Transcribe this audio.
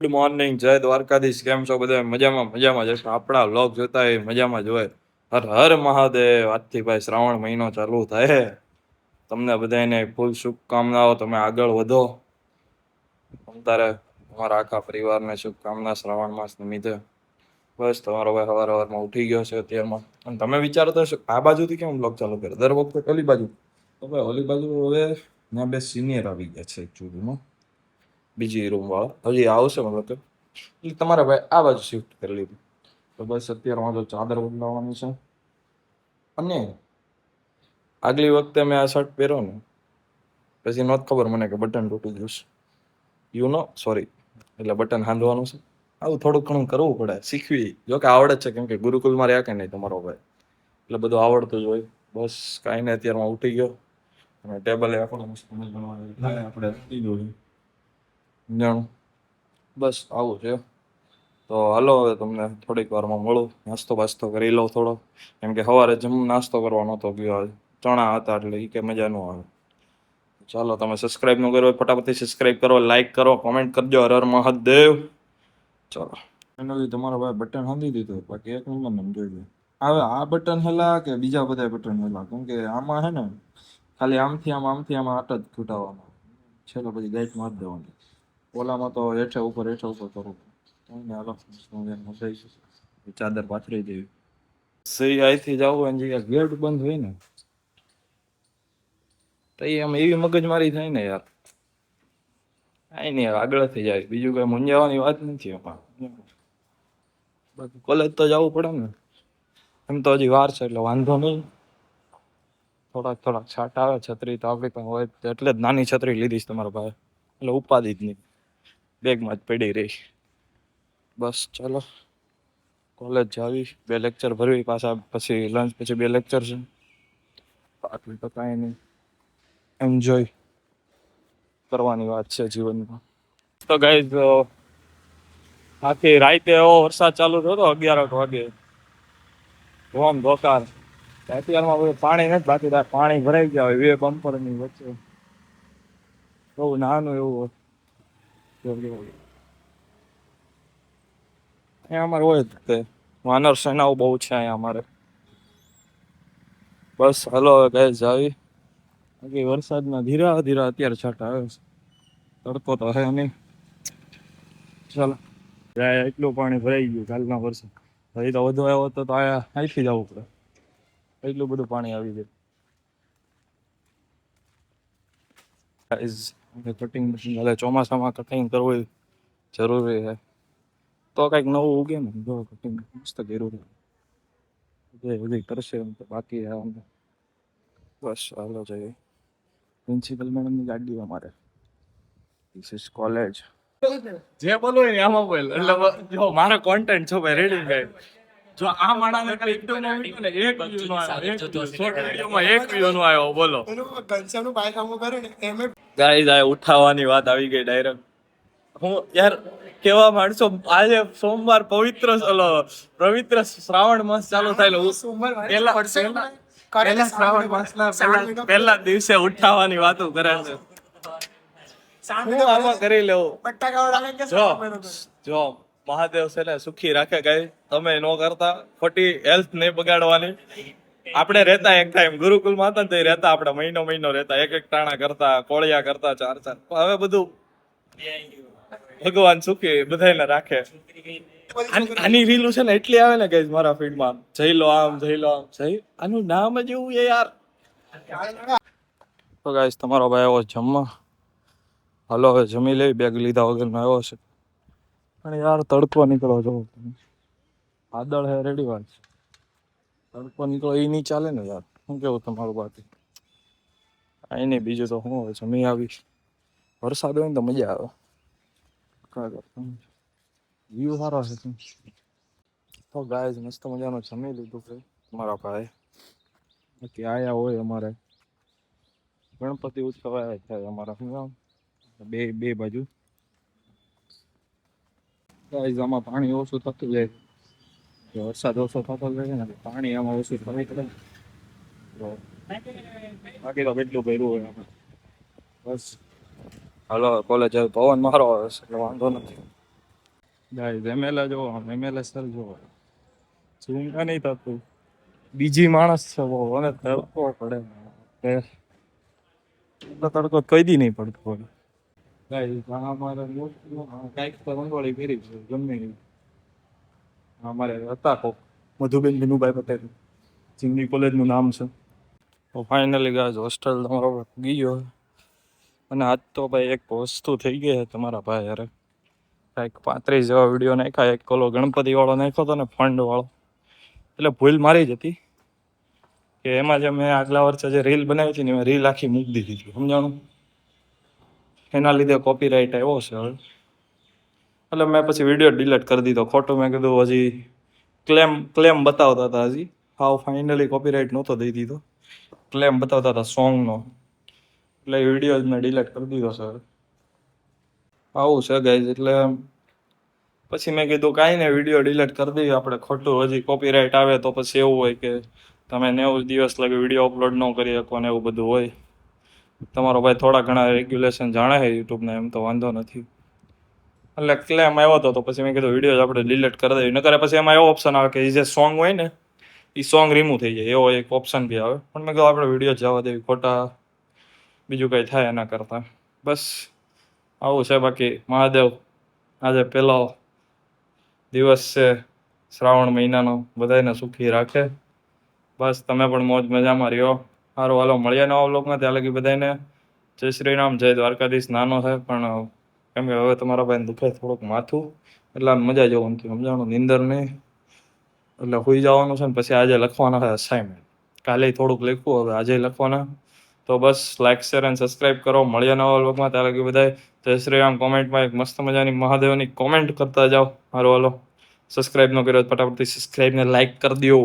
Good morning, જય દ્વારકાધીશ. કેમ છો બધા? મજામાં મજામાં જશે. આપણા વ્લોગ જોતા હોય મજામાં જ હોય. હર હર મહાદેવ. આજથી ભાઈ શ્રાવણ મહિનો ચાલુ થાય. તમને બધાને ફૂલ શુભકામનાઓ. તમે આગળ વધો. તારે તમારા આખા પરિવારને શુભકામના શ્રાવણ માસ નિમિત્તે. બસ તમારો ભાઈ સવારમાં ઉઠી ગયો છે અત્યારમાં. અને તમે વિચારો તો આ બાજુથી કેમ બ્લોગ ચાલુ કરે? દર વખતે ઓલી બાજુ. તો ભાઈ ઓલી બાજુ હવે ત્યાં બે સિનિયર આવી ગયા છે એકચ્યુઅલીમાં. બીજી રૂમ વાળા હજી આવશે મતલબ કે એટલે તમારે ભાઈ આ બાજુ શિફ્ટ કરી લીધું. તો બસ અત્યારે તો ચાદર બદલાવાની છે. અને આગલી વખતે મેં આ શર્ટ પહેર્યો ને પછી નહોત ખબર મને કે બટન તૂટી જશે. સોરી, એટલે બટન હાંધવાનું છે. આવું થોડુંક ઘણું કરવું પડે, શીખવી. જોકે આવડે જ છે, કેમ કે ગુરુકુલમાં રહ્યા કે નહીં તમારો ભાઈ, એટલે બધું આવડતું જ હોય. બસ કાંઈ નહીં, અત્યારમાં ઉઠી ગયો અને ટેબલે આપણો મસ્ત આપણે લીધું જાણું. બસ આવું છે. તો હાલો, હવે તમને થોડીક વારમાં મળું. નાસ્તો બાસ્તો કરી લઉં થોડો, કેમ કે સવારે નાસ્તો કરવા નહોતો ગયો. ચણા હતા એટલે એ કે મજા ન આવે. ચાલો, તમે સબસ્ક્રાઇબ ન કરો ફટાફટથી સબસ્ક્રાઇબ કરો, લાઈક કરો, કોમેન્ટ કરજો. હર હર મહાદેવ. ચાલો, ફાઇનલી તમારા ભાઈ બટન હાંધી દીધું. બાકી એક નંબર ને જોઈ લો. હવે આ બટન હેલા કે બીજા બધા બટન હેલા? કેમ કે આમાં હે ને ખાલી આમથી આમ આટ જ ખૂટાવાનો. છેલ્લો પછી ગાઈટ મારી દેવાની. ઓલામાં તો હેઠે ઉપર કરવું. હાલો, ચાદર પાથરી દેવી. સહી અહીંથી જવું હોય ને જગ્યા ગેટ બંધ હોય ને તો એમ એવી મગજમારી થાય ને યાર. કાંઈ નહીં, આગળથી જાય. બીજું કઈ મૂંઝાવાની વાત નથી એમાં. બાકી કોલેજ તો જવું પડે ને. એમ તો હજી વાર છે એટલે વાંધો નહીં. થોડાક છાંટ આવે. છત્રી તો આપણી પાસે હોય એટલે જ નાની છત્રી લીધી છે તમારા ભાઈ, એટલે ઉપાધિ જ નહીં. બેગમાં જ પડી રહી. બસ ચાલો, કોલેજ જાવી. 2 લેક્ચર ભરવી પાછા, પછી લંચ, પછી 2 લેક્ચર છે. બાકી તો કાંઈ નહીં, એન્જોય કરવાની વાત છે જીવનમાં. તો ગાઈઝ, આખી રાતે એવો વરસાદ ચાલુ થયો હતો 11 વાગે. ધોમ ધોકાર. અત્યારમાં પાણી નથી, બાકી પાણી ભરાઈ ગયા હોય 2 બમ્પરની વચ્ચે. બહુ નાનું એવું અહીંયા અમારે હોય જ તે. વાનર સેનાઓ બહુ છે અહીંયા અમારે. બસ હાલો, હવે ગાઈઝ જાવી. બાકી વરસાદના ધીરા અત્યારે છાંટા આવે છે. તડકો તો હે નહીં. ચાલો, જાય એટલું પાણી ભરાઈ ગયું કાલના વરસાદ. હજી તો વધુ આવ્યો તો અહીંથી જવું પડે. એટલું બધું પાણી આવી જાય. કટિંગ ચોમાસામાં કટિંગ કરવું જરૂરી છે. તો કંઈક નવું ઉગે ને. જો કટિંગ મસ્ત જરૂરી બધી કરશે એમ તો. બાકી બસ હાલો જઈએ. પ્રિન્સિપલ મેડમની ગાડી અમારે. This is college. જે બોલવું હોય ને આમાં બોલ. એટલે જો મારો કોન્ટેન્ટ છો ભાઈ, રેડી ગાય. જો આ માણાને ખાલી એક નો આવ્યો ને, એક વ્યૂ નો આવ્યો, શોર્ટ વિડિયોમાં એક વ્યૂ નો આવ્યો. બોલો, ઘનશ્યામનું બાઈક આમ કરે ને એમે ગાઈઝ આ ઉઠાવવાની વાત આવી ગઈ ડાયરેક્ટ. હું યાર કેવા માણસો, આજે સોમવાર પવિત્ર શ્રાવણ માસ ચાલુ થાય. પહેલા શ્રાવણ માસના પહેલા દિવસે ઉઠાવવાની વાતો કરે છે. હું આમાં કરી લેવું. જો મહાદેવ છે ને સુખી રાખે. કઈ તમે ન કરતા, ખોટી હેલ્થ નહીં બગાડવાની. આપણે રહેતા એક ટાઈમ ગુરુકુલમાં હતા ને, રહેતા આપણે મહિનો રહેતા, એક ટાણા કરતા, કોળિયા કરતા, 4 હવે બધું ભગવાન સુખી બધાને રાખે. આની રીલું છે ને એટલી આવે ને કે મારા ફીડમાં, જઈ લો આમ, જઈ લો આમ. આનું નામ જ એવું છે યાર. તો ગાઈસ, તમારો ભાઈ આવ્યો જમવા. હાલો, હવે જમી લઈ. બેગ લીધા વગરનો આવ્યો છે. પણ યાર તડકો નીકળો જો. વાદળ હે રેડી વાત. તડકો નીકળો એ નહીં ચાલે ને યાર. શું કેવું તમારું? બાકી કાંઈ નહીં, બીજું તો શું હોય. જમી આવી. વરસાદ હોય ને તો મજા આવે. વ્યૂ સારો છે. તો ગાઈઝ મસ્ત મજાનું જમી લીધું છે તમારા ભાઈ. બાકી આયા હોય અમારે ગણપતિ ઉત્સવ આવ્યા થાય અમારા. શું બે બાજુ ગાઈઝ આમાં પાણી ઓછું થતું જાય. વરસાદ ઓછો થતો જાય ને પાણી આમાં ઓછું થતું જાય. બાકી તો કેટલું ભર્યું હોય આમાં. બસ હાલો, કોલેજ પવન મારો આવે છે એટલે વાંધો નથી. ગાઈસ એમએલએ જો એમએલએ સર જો ચૂંકા નહીં થતું બીજી માણસ છે બહુ અને તડકો પડે કે એટલો તડકો કઈ દી નહીં પડતો હોય ગાઈસ અમારે કાંઈક તો રંગોળી ફેરી છે ગમે એ. અમારે હતા કોક મધુબેન વિનુભાઈ પટેલ ચીમની કોલેજનું નામ છે. તો ફાઇનલી ગાઈસ હોસ્ટેલ તમારો ગયો અને આજ તો ભાઈ એક વસ્તુ થઈ ગઈ છે તમારા ભાઈ યાર કાંઈક 35 જેવા વિડીયો નાખ્યા. એક ઓલો ગણપતિ વાળો નાખ્યો હતો ને ફંડ વાળો એટલે ભૂલ મારી જ હતી કે એમાં જે મેં આગલા વર્ષે જે રીલ બનાવી હતી ને મેં રીલ આખી મૂકી દીધી હતી સમજાણું. એના લીધે કોપીરાઇટ આવ્યો છે હવે એટલે મેં પછી વિડીયો ડિલીટ કરી દીધો. ખોટું મેં કીધું હજી ક્લેમ બતાવતા હતા હજી હાવ ફાઇનલી કોપીરાઇટ નહોતો દઈ દીધો ક્લેમ બતાવતા હતા સોંગનો એટલે એ વિડીયો મેં ડિલીટ કરી દીધો સર. આવું છે ગાઈઝ એટલે પછી મેં કીધું કાંઈ ને વિડીયો ડિલીટ કરી દઈએ આપણે ખોટું હજી કોપીરાઇટ આવે તો પછી એવું હોય કે તમે 90 દિવસ લગી વિડીયો અપલોડ ન કરી શકો ને એવું બધું હોય. તમારો ભાઈ થોડા ઘણા રેગ્યુલેશન જાણે છે યુટ્યુબને એમ તો વાંધો નથી એટલે ક્લેમ આવ્યો હતો તો પછી મેં કીધું વિડીયો આપણે ડિલીટ કરી દઈએ નકર પછી એમાં એવો ઓપ્શન આવે કે એ જે સોંગ હોય ને એ સોંગ રિમૂવ થઈ જાય એવો એક ઓપ્શન બી આવે પણ મેં કીધું આપણે વિડીયો જવા દેવી ખોટા બીજું કંઈ થાય એના કરતાં બસ આવું છે. બાકી મહાદેવ આજે પહેલો દિવસ છે શ્રાવણ મહિનાનો બધાને સુખી રાખે. બસ તમે પણ મોજ મજામાં રહ્યો. સારું હાલો મળીએ નવા વ્લોગમાં ત્યાં લગી બધાને જય શ્રી રામ જય દ્વારકાધીશ. નાનો છે પણ કેમ કે હવે તમારા ભાઈને દુખે થોડુંક માથું એટલે આમ મજા જવું નથી સમજાણું નીંદર નહીં એટલે સુઈ જવાનું છે ને પછી આજે લખવાના છે અસાઇનમેન્ટ. કાલે થોડુંક લખ્યું હવે આજે લખવાના. તો બસ લાઈક શેર અને સબસ્ક્રાઈબ કરો. મળીએ નવા વ્લોગમાં ત્યાં લગી બધાય જય શ્રી રામ. કોમેન્ટમાં એક મસ્ત મજાની મહાદેવની કોમેન્ટ કરતા જાઓ. સારું હાલો સબસ્ક્રાઈબ ન કર્યો ફટાફટથી સબસ્ક્રાઈબને લાઈક કરી દો.